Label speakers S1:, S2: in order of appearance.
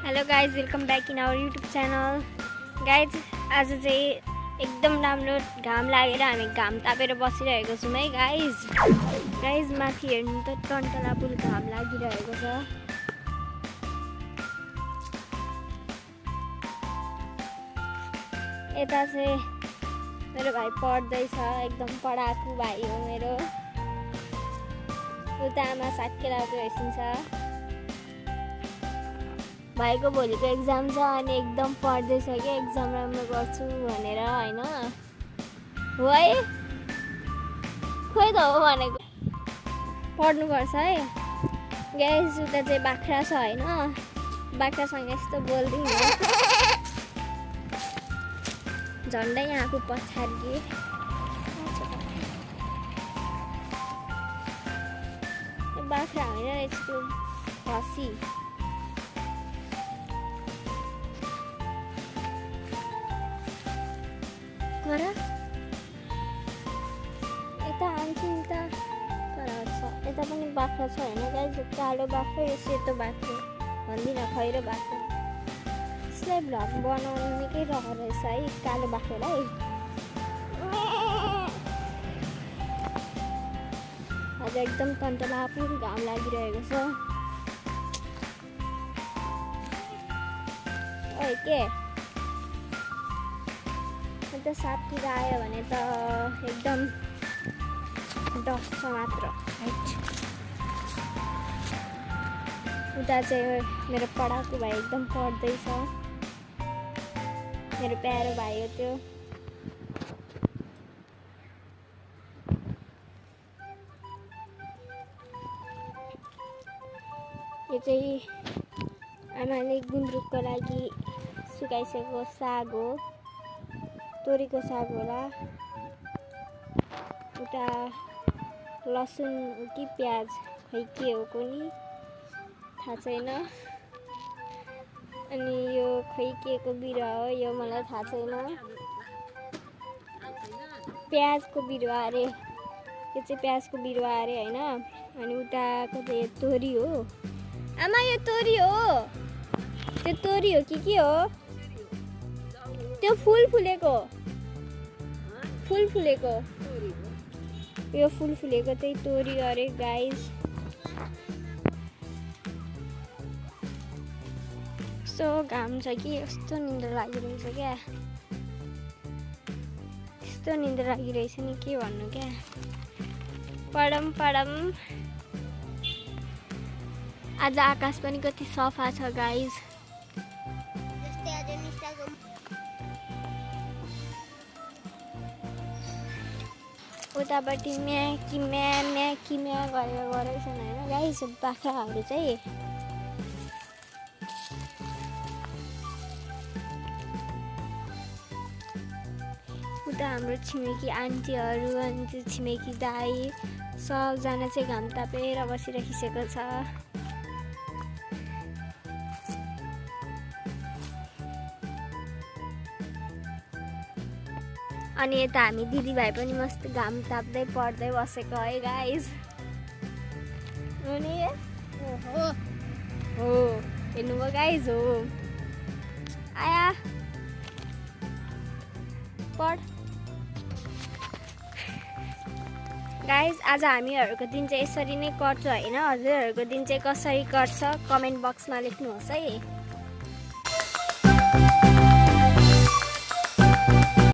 S1: Hello guys, welcome back in our YouTube channel. Guys आज चाहिँ एकदम राम्रो घाम लागेर हामी घाम तापेर बसिरहेको छौँ है गाइज माथि हेर्नु त टन्टलापुर घाम लागिरहेको छ। यता चाहिँ मेरो भाइ पढ्दैछ, एकदम पढाकु भाइ हो मेरो। उता आमा साकेलाको हेर्छिन्छ। भाइको भोलिको एक्जाम छ अनि एकदम पढ्दैछ कि एक्जाम राम्रो गर्छु भनेर हैन। हो है, खोइ त हो भनेको पढ्नुपर्छ है गाइस। उता चाहिँ बाख्रा छ हैन, बाख्रासँग यस्तो बोल्दिनँ, झन्डै यहाँको पछाडि बाख्रा होइन, यस्तो खसी। यता आउँछु उता तर यता पनि बाख्रा छ होइन गाइस। कालो बाख्रा र सेतो बाख्रा भन्दिनँ, खैरो बाख्रा। यसलाई भ्लग बनाउनु निकै रहर रहेछ है कालो बाख्रालाई। आज एकदम टन्टलापुर घाम लागिरहेको छ। ओइ के अन्त साथतिर आयो भने त एकदम डस्छ मात्र। उता चाहिँ मेरो पढाकु भाइ एकदम पढ्दैछ, मेरो प्यारो भाइ हो त्यो। यो चाहिँ आमाले गुन्द्रुकको लागि सुकाइसकेको साग हो, तोरीको साग होला। उता लसुन कि प्याज खै के हो कुनी थाहा छैन। अनि यो खै के को बिरुवा हो यो मलाई थाहा छैन। प्याजको बिरुवा अरे, यो चाहिँ प्याजको बिरुवा अरे होइन। अनि उताको चाहिँ तोरी हो। आमा यो तोरी हो, त्यो तोरी हो कि के हो? त्यो फुल फुलेको यो फुल फुलेको चाहिँ तोरी अरे गाइस। यस्तो घाम छ कि यस्तो निन्द्रा लागिरहेछ क्या, यस्तो निन्द्रा लागिरहेछ नि के भन्नु क्या। पढम आज आकाश पनि कति सफा छ गाइस। उतापट्टि म्याकी म्या गरेर गरेछन् होइन गाइस बाख्राहरू चाहिँ। उता हाम्रो छिमेकी आन्टीहरू अनि त्यो छिमेकी दाई सबजना चाहिँ घाम तापेर बसिराखिसकेको छ। अनि यता हामी दिदीभाइ पनि मस्त घाम ताप्दै पढ्दै बसेको है गाइस। अनि हो हेर्नुभयो गाइस, हो आया पढ गाइस। आज हामीहरूको दिन चाहिँ यसरी नै कट्छ होइन। हजुरहरूको दिन चाहिँ कसरी कट्छ कमेन्ट बक्समा लेख्नुहोस् है।